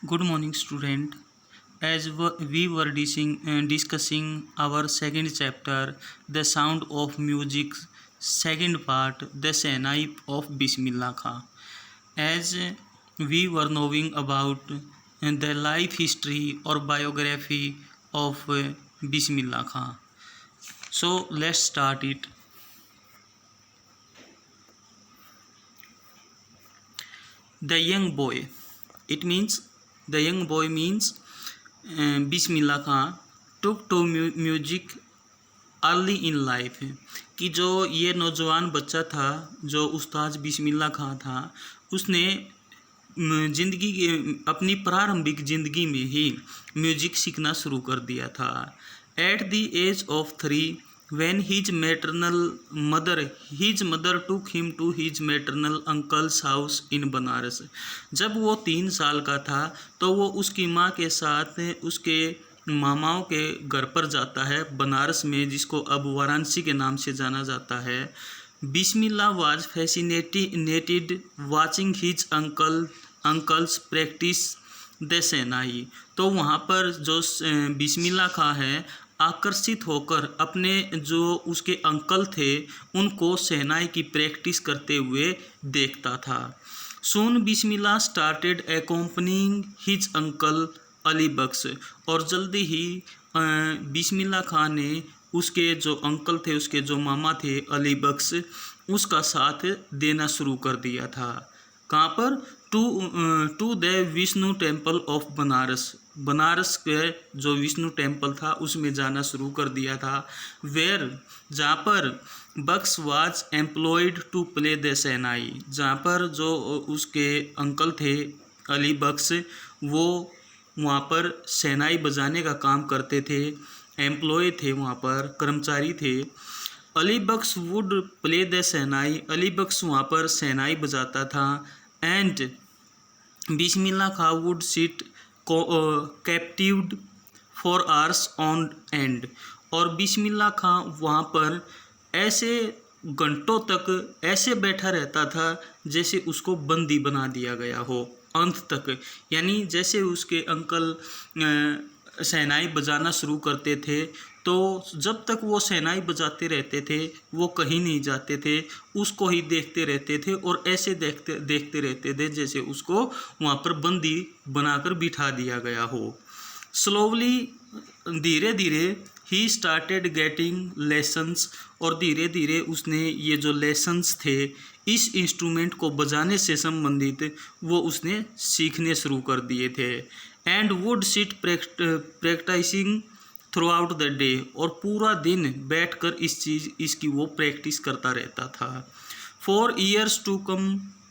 Good morning, student. As we were discussing our second chapter, The Sound of Music, second part, The Senai of Bismillah Khan. As we were knowing about the life history or biography of Bismillah Khan. So let's start it. The young boy. It means the young boy means Bismillah Khan took to music early in life, कि जो ये नौजवान बच्चा था जो उस्ताद बिस्मिल्लाह खां था, उसने ज़िंदगी के अपनी प्रारंभिक ज़िंदगी में ही म्यूजिक सीखना शुरू कर दिया था। At the age of 3 when his mother took him to his maternal uncle's house in Banaras. जब वो 3 साल का था तो वो उसकी माँ के साथ उसके मामाओं के घर पर जाता है बनारस में, जिसको अब वाराणसी के नाम से जाना जाता है। Bismillah was fascinated watching his uncles practise the shehnai. तो वहाँ पर जो बिस्मिल्लाह खां है आकर्षित होकर अपने जो उसके अंकल थे उनको शहनाई की प्रैक्टिस करते हुए देखता था। सून बिस्मिल्लाह स्टार्टेड एक्कोम्पनिंग हिज अंकल अली बख्श, और जल्दी ही बिस्मिल्लाह खां ने उसके जो अंकल थे, उसके जो मामा थे अली बख्श, उसका साथ देना शुरू कर दिया था। कहाँ पर? To the Vishnu temple of Banaras. Banaras के जो विष्णु टेम्पल था उसमें जाना शुरू कर दिया था। वेयर, जहाँ पर Bakhsh was employed to play the shehnai, जहाँ पर जो उसके अंकल थे अली बख्श, वो वहाँ पर शहनाई बजाने का काम करते थे, एम्प्लॉय थे, वहाँ पर कर्मचारी थे। Ali Bakhsh would play the shehnai, Ali Bakhsh वहाँ पर शहनाई बजाता था। And Bismillah Khan would sit captivated for hours on end, और बिस्मिल्लाह खां वहाँ पर ऐसे घंटों तक ऐसे बैठा रहता था जैसे उसको बंदी बना दिया गया हो अंत तक। यानी जैसे उसके अंकल शहनाई बजाना शुरू करते थे तो जब तक वो शहनाई बजाते रहते थे वो कहीं नहीं जाते थे, उसको ही देखते रहते थे और ऐसे देखते रहते थे जैसे उसको वहाँ पर बंदी बनाकर बिठा दिया गया हो। स्लोवली, धीरे धीरे, ही स्टार्टेड गेटिंग लेसन्स, और धीरे धीरे उसने ये जो लेसन्स थे इस इंस्ट्रूमेंट को बजाने से संबंधित वो उसने सीखने शुरू कर दिए थे। And would sit practising throughout the day, और पूरा दिन बैठकर इसकी वो प्रैक्टिस करता रहता था। For years to come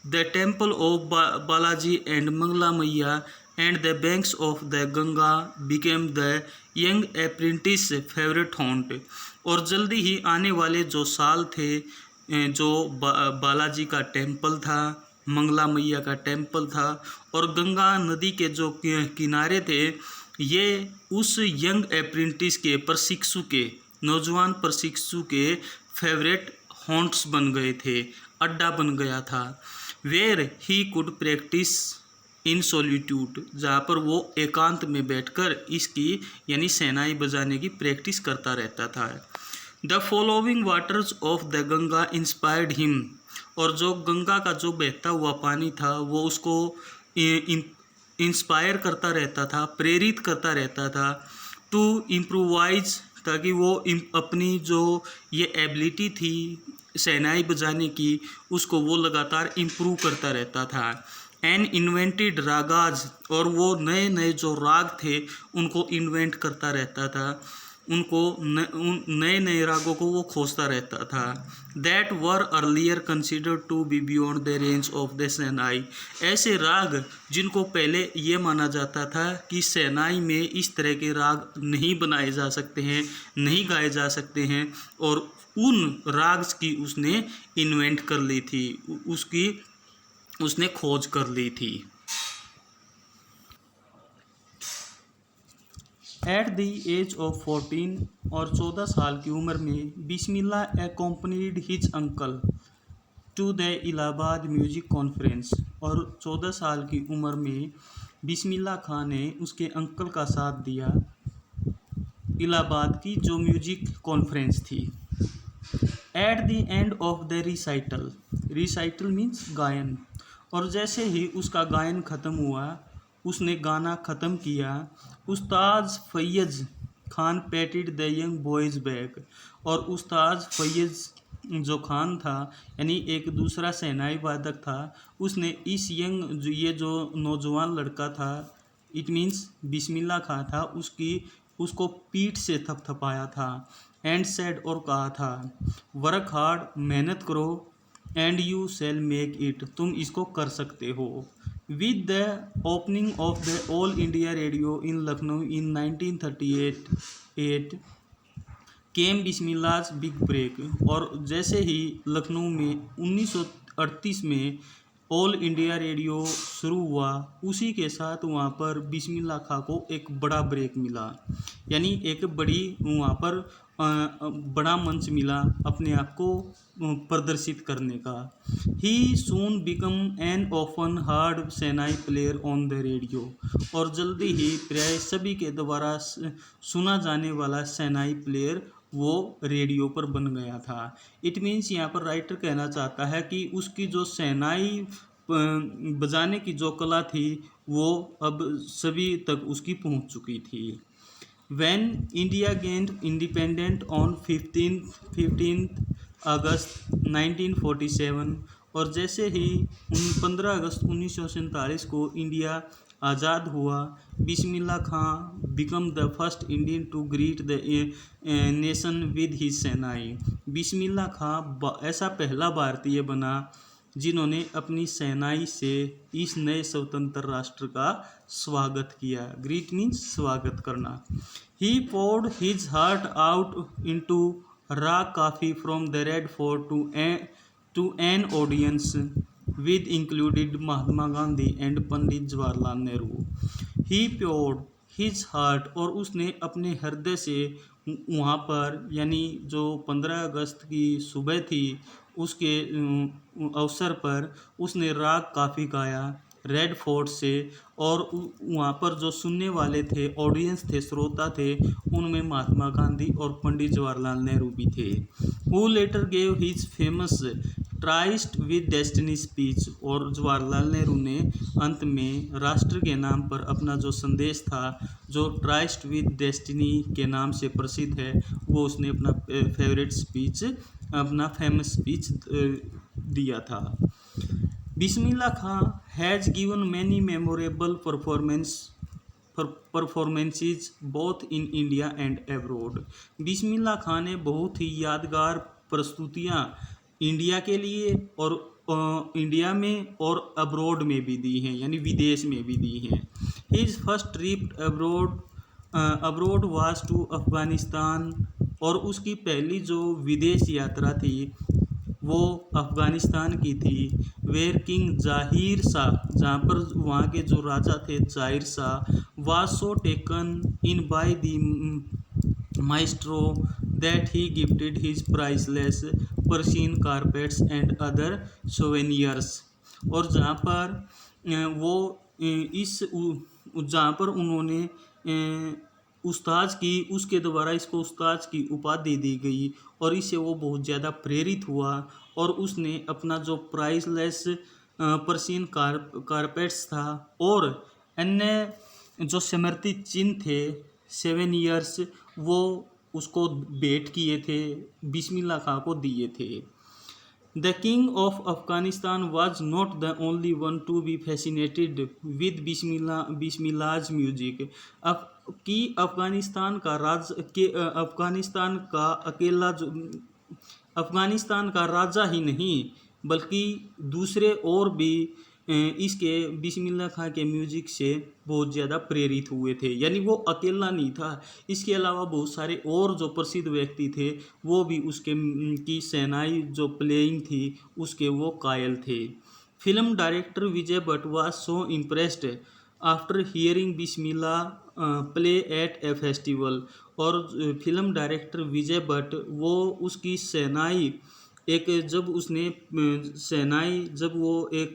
the temple of Balaji and Mangala Maiya and the banks of the Ganga became the young apprentice favourite haunt, और जल्दी ही आने वाले जो साल थे, जो बालाजी का टेम्पल था, मंगला मैया का टेम्पल था, और गंगा नदी के जो किनारे थे, ये उस यंग अप्रेंटिस के प्रशिक्षु के, नौजवान प्रशिक्षु के फेवरेट हॉन्ट्स बन गए थे, अड्डा बन गया था। Where he could practise in solitude, जहाँ पर वो एकांत में बैठकर इसकी यानी शहनाई बजाने की प्रैक्टिस करता रहता था। The following waters of the Ganga inspired him, और जो गंगा का जो बहता हुआ पानी था वो उसको इंस्पायर करता रहता था, प्रेरित करता रहता था। टू इम्प्रोवाइज, ताकि वो अपनी जो ये एबिलिटी थी शहनाई बजाने की उसको वो लगातार इम्प्रूव करता रहता था। एंड इन्वेंटेड रागाज, और वो नए नए जो राग थे उनको इन्वेंट करता रहता था, उनको नए नए रागों को वो खोजता रहता था। That were earlier considered to be beyond the range of the shehnai, ऐसे राग जिनको पहले ये माना जाता था कि शहनाई में इस तरह के राग नहीं बनाए जा सकते हैं, नहीं गाए जा सकते हैं, और उन राग की उसने इन्वेंट कर ली थी, उसने खोज कर ली थी। एट द एज ऑफ 14, और 14 साल की उम्र में Bismillah accompanied his uncle to the Allahabad music conference, और 14 साल की उम्र में बिस्मिल्लाह खां ने उसके अंकल का साथ दिया इलाहाबाद की जो म्यूजिक कॉन्फ्रेंस थी। At the end of the recital, recital means गायन, और जैसे ही उसका गायन ख़त्म हुआ, उसने गाना ख़त्म किया, Ustad Faiyaz Khan patted the young boy's back, और उस्ताद फैयज़ जो खान था, यानी एक दूसरा शहनाई वादक था, उसने इस यंग ये जो नौजवान लड़का था, इट मीन्स बिस्मिल्लाह खां था, उसको पीठ से थपथपाया था। एंड सेड, और कहा था, वर्क हार्ड, मेहनत करो, and you shall make it, तुम इसको कर सकते हो। With the opening of the all India radio in Lucknow in 1938 came Bismillah's big break, और जैसे ही लखनऊ में 1938 में ऑल इंडिया रेडियो शुरू हुआ, उसी के साथ वहाँ पर बिस्मिल्लाह खां को एक बड़ा ब्रेक मिला, यानी एक बड़ी वहाँ पर बड़ा मंच मिला अपने आप को प्रदर्शित करने का। He soon become an often heard shehnai player on the radio, और जल्दी ही प्राय सभी के द्वारा सुना जाने वाला शहनाई प्लेयर वो रेडियो पर बन गया था। इट मीन्स यहाँ पर राइटर कहना चाहता है कि उसकी जो शहनाई बजाने की जो कला थी वो अब सभी तक उसकी पहुँच चुकी थी। When India gained independent on 15th अगस्त 1947, और जैसे ही 15 अगस्त 1947 को इंडिया आज़ाद हुआ, Bismillah Khan become the first Indian to greet the nation with his shehnai. Bismillah Khan ऐसा पहला भारतीय बना जिन्होंने अपनी शहनाई से इस नए स्वतंत्र राष्ट्र का स्वागत किया। ग्रीट मीन्स स्वागत करना। He poured his heart out into raw coffee from the Red Fort to an audience with included Mahatma Gandhi and Pandit Jawaharlal Nehru. He poured his heart, और उसने अपने हृदय से वहाँ पर, यानी जो 15 अगस्त की सुबह थी उसके अवसर पर उसने राग काफ़ी गाया रेड फोर्ट से, और वहाँ पर जो सुनने वाले थे, ऑडियंस थे, श्रोता थे, उनमें महात्मा गांधी और पंडित जवाहरलाल नेहरू भी थे। Who letter gave his famous tryst with destiny speech, और जवाहरलाल नेहरू ने अंत में राष्ट्र के नाम पर अपना जो संदेश था, जो ट्राइस्ट विद डेस्टिनी के नाम से प्रसिद्ध है, वो उसने अपना फेवरेट स्पीच, अपना फेमस स्पीच दिया था। Bismillah Khan has given many memorable performances both in India and abroad. Bismillah Khan ने बहुत ही यादगार प्रस्तुतियाँ इंडिया के लिए और इंडिया में और अब्रोड में भी दी हैं, यानी विदेश में भी दी हैं। His first trip abroad was to Afghanistan, और उसकी पहली जो विदेश यात्रा थी वो अफ़गानिस्तान की थी। वेयर किंग जाहिर शाह, जहाँ पर वहाँ के जो राजा थे जाहिर Shah, was so taken in by the maestro that he gifted his priceless Persian carpets and other souvenirs, और जहाँ पर वो जहाँ पर उन्होंने उस्ताद की, उसके द्वारा इसको उस्ताद की उपाधि दी गई, और इससे वो बहुत ज़्यादा प्रेरित हुआ, और उसने अपना जो प्राइसलेस पर्शियन कारपेट्स था और अन्य जो स्मृति चिन्ह थे 7 ईयर्स, वो उसको भेंट किए थे, बिस्मिल्लाह खां को दिए थे। The king of Afghanistan was not the only one to be fascinated with Bismillah's music. Afghanistan का राजा ही नहीं बल्कि दूसरे और भी इसके बिस्मिल्लाह खां के म्यूजिक से बहुत ज़्यादा प्रेरित हुए थे, यानी वो अकेला नहीं था, इसके अलावा बहुत सारे और जो प्रसिद्ध व्यक्ति थे वो भी उसके की शहनाई जो प्लेइंग थी उसके वो कायल थे। Film director Vijay Bhatt was so impressed after hearing Bismillah play at A festival, और फिल्म डायरेक्टर विजय भट्ट वो उसकी शहनाई जब वो एक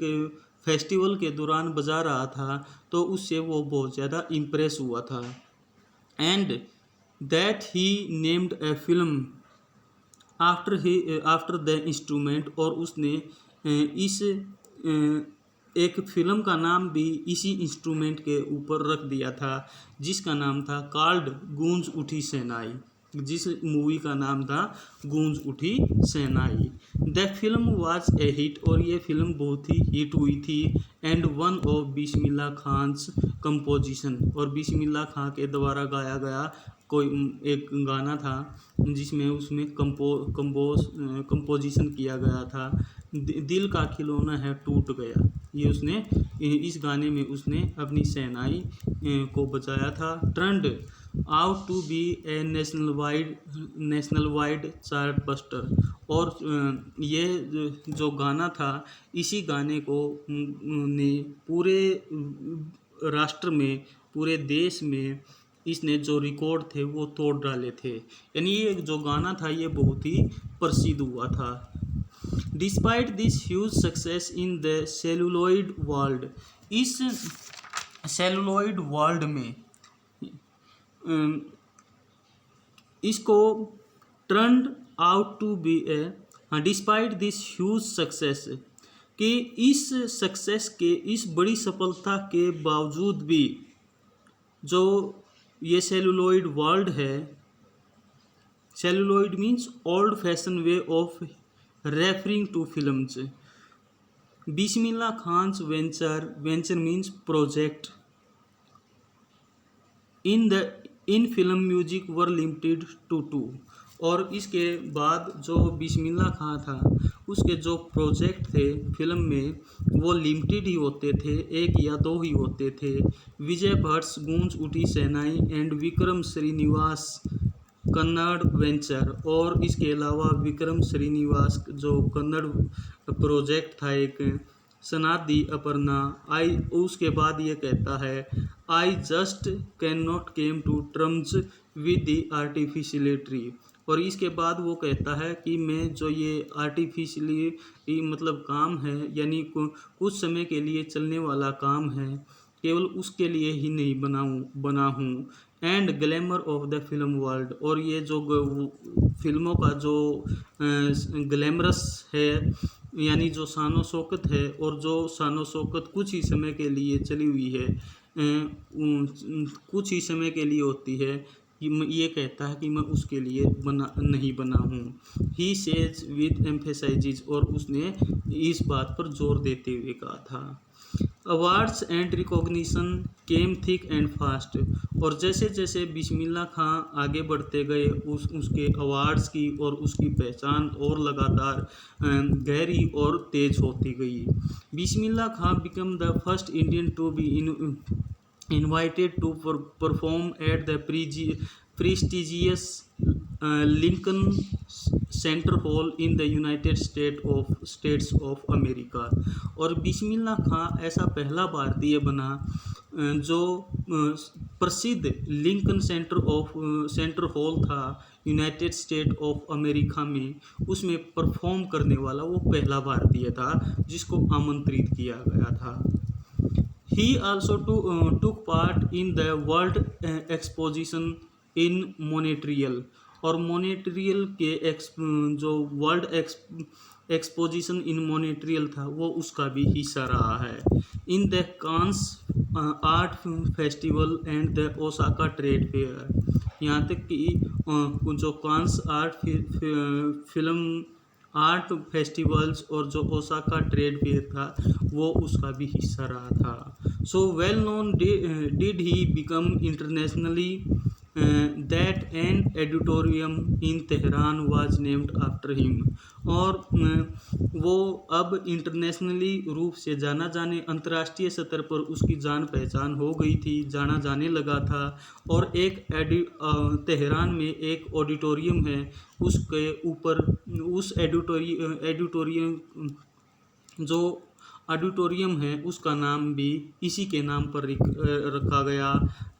फेस्टिवल के दौरान बजा रहा था तो उससे वो बहुत ज़्यादा इम्प्रेस हुआ था। And that he named a film after the instrument, और उसने इस एक फिल्म का नाम भी इसी इंस्ट्रूमेंट के ऊपर रख दिया था, जिसका नाम था कॉल्ड गूंज उठी शहनाई, जिस मूवी का नाम था गूंज उठी शहनाई। The film was a hit, और ये फिल्म बहुत ही हिट हुई थी। And one of Bismillah Khan's composition, और बिस्मिल्लाह खां के द्वारा गाया गया कोई एक गाना था जिसमें उसमें कंपोजिशन किया गया था, दिल का खिलौना है टूट गया। ये उसने इस गाने में उसने अपनी शहनाई को बजाया था। Turned out to be a national wide chart buster, और ये जो गाना था, इसी गाने को ने पूरे राष्ट्र में, पूरे देश में इसने जो रिकॉर्ड थे वो तोड़ डाले थे। यानी ये जो गाना था ये बहुत ही प्रसिद्ध हुआ था। Despite this huge success in the celluloid world, इस सेलुलॉइड वर्ल्ड में इसको turned out to be a despite this huge success, कि इस सक्सेस के, इस बड़ी सफलता के बावजूद भी जो ये सेलुलॉइड वर्ल्ड है, celluloid means old fashion way of referring to films. Bismillah Khan's venture means project in film music were limited to 2, और इसके बाद जो बिस्मिल्लाह खां था उसके जो प्रोजेक्ट थे फिल्म में वो लिमिटेड ही होते थे, 1 या 2 ही होते थे। विजय भट्ट्स गूंज उठी शहनाई एंड विक्रम श्रीनिवास कन्नड़ वेंचर, और इसके अलावा विक्रम श्रीनिवास जो कन्नड़ प्रोजेक्ट था एक सनादी अपर्णा, उसके बाद ये कहता है I just cannot came to terms with the artificiality, और इसके बाद वो कहता है कि मैं जो ये आर्टिफिशियली मतलब काम है, यानी कुछ समय के लिए चलने वाला काम है, केवल उसके लिए ही नहीं बना हूँ। And glamour of the film world, और ये जो फिल्मों का जो ग्लैमरस है, यानी जो शानो शौकत है, और जो शानो शौकत कुछ ही समय के लिए चली हुई है, कुछ ही समय के लिए होती है, ये कहता है कि मैं उसके लिए नहीं बना हूँ। ही सेज विद एम्फेसाइजेज, और उसने इस बात पर जोर देते हुए कहा था। Awards and recognition came thick and fast, और जैसे जैसे बिस्मिल्लाह खां आगे बढ़ते गए उसके अवार्ड्स की और उसकी पहचान और लगातार गहरी और तेज होती गई। Bismillah Khan become the first Indian to be invited to perform at the prestigious Lincoln Center Hall in the United States of America, और बिस्मिल्लाह खां ऐसा पहला भारतीय बना जो प्रसिद्ध लिंकन सेंटर हॉल था यूनाइटेड स्टेट ऑफ अमेरिका में, उसमें परफॉर्म करने वाला वो पहला भारतीय था जिसको आमंत्रित किया गया था। He also took part in the World Exposition in Montreal, और मॉन्ट्रियल के जो वर्ल्ड एक्सपोजिशन इन मॉन्ट्रियल था वो उसका भी हिस्सा रहा है। In the Cannes art festival and the Osaka trade fair, यहाँ तक कि जो कांस फिल्म आर्ट फेस्टिवल्स और जो ओसाका ट्रेड फेयर था वो उसका भी हिस्सा रहा था। So well known did he become internationally that an auditorium in Tehran was named after him, और वो अब इंटरनेशनली रूप से जाना जाने, अंतर्राष्ट्रीय स्तर पर उसकी जान पहचान हो गई थी, जाना जाने लगा था। और एक तेहरान में एक ऑडिटोरियम है, उसके ऊपर उस ऑडिटोरियम है उसका नाम भी इसी के नाम पर रखा गया,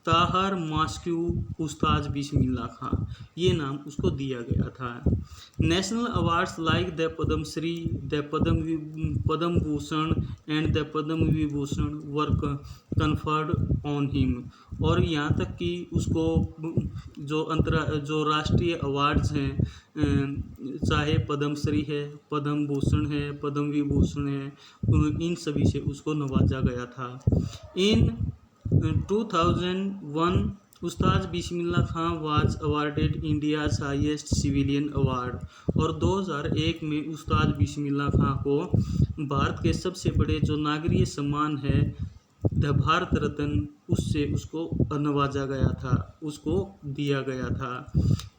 ताहर मास्क्यू उस्ताद बिस्मिल्लाह खां, ये नाम उसको दिया गया था। National awards like the Padma Shri, the Padma Bhushan and the Padma Vibhushan were conferred on him. और यहाँ तक कि उसको जो राष्ट्रीय अवार्ड्स हैं, चाहे पद्मश्री है, पद्म भूषण है, पद्म विभूषण है, इन सभी से उसको नवाजा गया था। In 2001 Ustad Bismillah Khan was awarded India's highest civilian award. और 2001 में उस्ताद बिस्मिल्लाह खां को भारत के सबसे बड़े जो नागरिक सम्मान है द भारत रत्न, उससे उसको नवाजा गया था, उसको दिया गया था।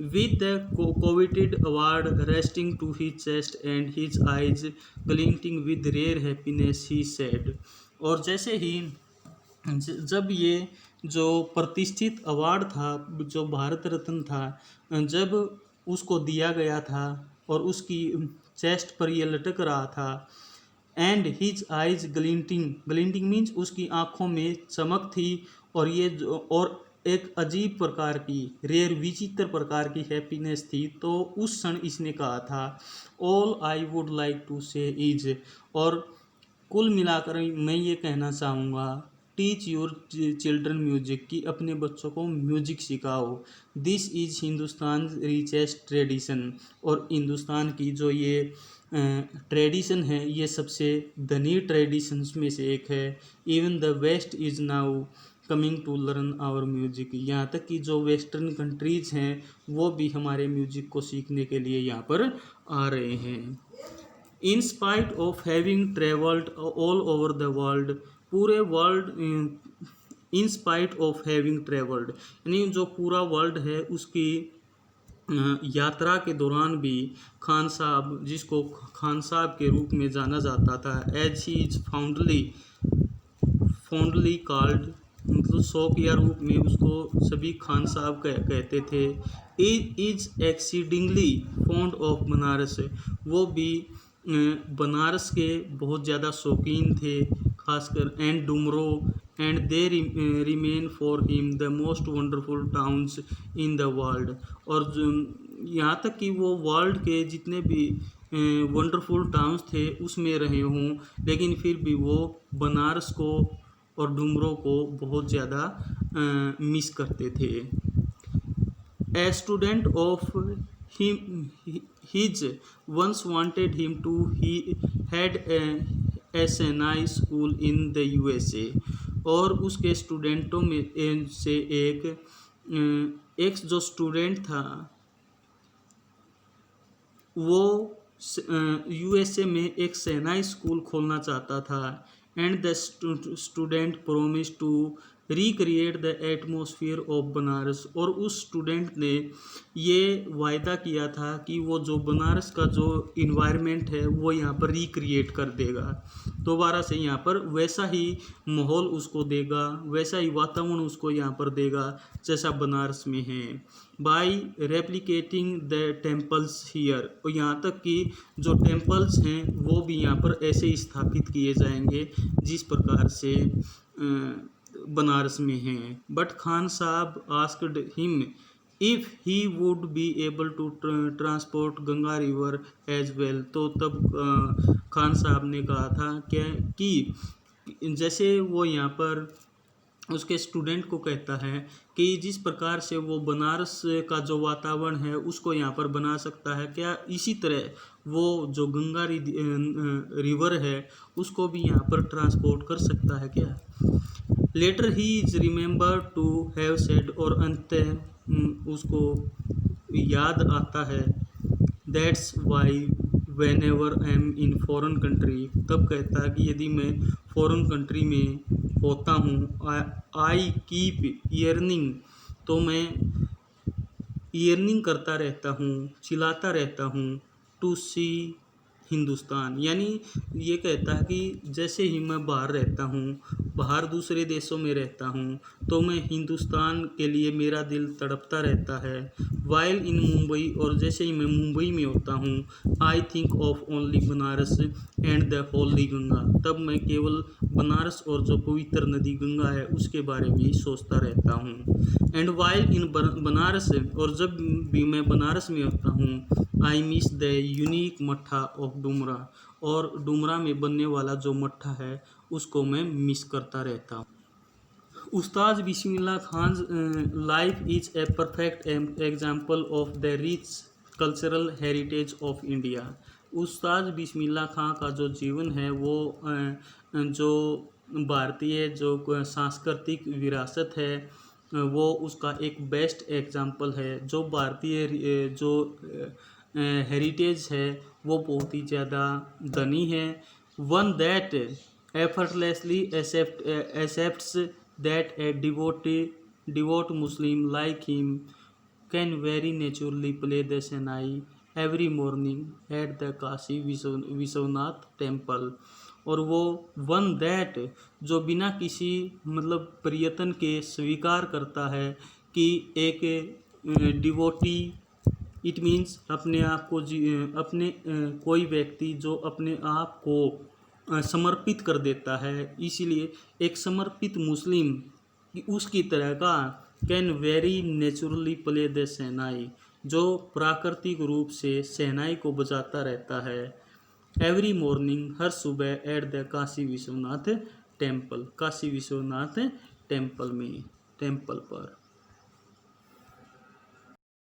With the coveted award resting to his chest and his eyes glinting with rare happiness he said. और जैसे ही जब ये जो प्रतिष्ठित अवार्ड था, जो भारत रत्न था, जब उसको दिया गया था और उसकी चेस्ट पर ये लटक रहा था, एंड हिज आइज ग्लिंटिंग मीन्स उसकी आँखों में चमक थी, और और एक अजीब प्रकार की रेयर विचित्र प्रकार की हैप्पीनेस थी। तो उस क्षण इसने कहा था all I would like to say is. और कुल मिलाकर मैं ये कहना चाहूँगा, टीच योर चिल्ड्रन म्यूजिक, कि अपने बच्चों को म्यूजिक सिखाओ। This is Hindustan richest tradition, और हिंदुस्तान की जो ये ट्रेडिशन है, ये सबसे धनी ट्रेडिशंस में से एक है। Even the west is now coming to learn our music, यहाँ तक कि जो वेस्टर्न कंट्रीज हैं वो भी हमारे म्यूजिक को सीखने के लिए यहाँ पर आ रहे हैं। In spite of having travelled all over the world, पूरे world, in spite of having travelled यानी जो पूरा वर्ल्ड है उसकी यात्रा के दौरान भी खान साहब, जिसको खान साहब के रूप में जाना जाता था, as he is fondly called, मतलब शौकिया रूप में उसको सभी खान साहब कहते थे। Is exceedingly fond of Banaras, वो भी बनारस के बहुत ज़्यादा शौकीन थे, खासकर and Dumraon and they remain for him the most wonderful towns in the world. और यहाँ तक कि वो वर्ल्ड के जितने भी वंडरफुल टाउन्स थे उसमें रहे हों, लेकिन फिर भी वो बनारस को और डुमरो को बहुत ज़्यादा मिस करते थे। A student of him his once wanted him to he had a shehnai school in the USA। और उसके स्टूडेंटों में से एक जो स्टूडेंट था वो USA में एक सेनाई स्कूल खोलना चाहता था। And the student promise to recreate the atmosphere of Banaras, और उस स्टूडेंट ने ये वायदा किया था कि वो जो बनारस का जो इन्वायरमेंट है वो यहाँ पर रिक्रिएट कर देगा, दोबारा से यहाँ पर वैसा ही माहौल उसको देगा, वैसा ही वातावरण उसको यहाँ पर देगा जैसा बनारस में है, by replicating the temples here. और यहाँ तक कि जो टेम्पल्स हैं वो भी यहाँ पर ऐसे ही स्थापित किए जाएंगे जिस प्रकार से बनारस में हैं। बट खान साहब asked him if he would be able to transport Ganga river as well. तो तब खान साहब ने कहा था कि जैसे वो यहाँ पर उसके स्टूडेंट को कहता है कि जिस प्रकार से वो बनारस का जो वातावरण है उसको यहाँ पर बना सकता है, क्या इसी तरह वो जो गंगा रिवर है उसको भी यहाँ पर ट्रांसपोर्ट कर सकता है क्या। Later he is remember to have said, और अंत उसको याद आता है, that's why whenever I am in foreign country, तब कहता है कि यदि मैं फॉरेन कंट्री में होता हूँ, आई कीप ईयर्निंग, तो मैं ईयर्निंग करता रहता हूँ, चिल्लाता रहता हूँ, टू सी हिंदुस्तान, यानी ये कहता है कि जैसे ही मैं बाहर रहता हूँ, बाहर दूसरे देशों में रहता हूँ, तो मैं हिंदुस्तान के लिए मेरा दिल तड़पता रहता है। वाइल इन मुंबई, और जैसे ही मैं मुंबई में होता हूँ, I think of only Banaras and the Holi Ganga, तब मैं केवल बनारस और जो पवित्र नदी गंगा है उसके बारे में ही सोचता रहता हूँ। एंड वाइल इन बनारस, और जब भी मैं बनारस में होता हूँ, आई मिस द यूनिक मट्ठा ऑफ डुमरा, और डुमरा में बनने वाला जो मट्ठा है उसको मैं मिस करता रहता हूँ। Ustad Bismillah Khan life is a perfect example of the rich cultural heritage of India. Ustad Bismillah Khan का जो जीवन है वो जो भारतीय जो सांस्कृतिक विरासत है वो उसका एक बेस्ट एग्जाम्पल है। जो भारतीय जो हेरिटेज है वो बहुत ही ज़्यादा धनी है। One that effortlessly accepts that a devout Muslim like him can very naturally play the Senai every morning at the Kashi Vishwanath temple. और वो वन दैट जो बिना किसी मतलब प्रयत्न के स्वीकार करता है कि एक डिवोटी, इट मीन्स अपने आप को अपने कोई व्यक्ति जो अपने आप को समर्पित कर देता है, इसीलिए एक समर्पित मुस्लिम उसकी तरह का can very naturally play the shehnai, जो प्राकृतिक रूप से शहनाई को बजाता रहता है एवरी मॉर्निंग, हर सुबह at the Kashi Vishwanath temple, Kashi Vishwanath temple पर।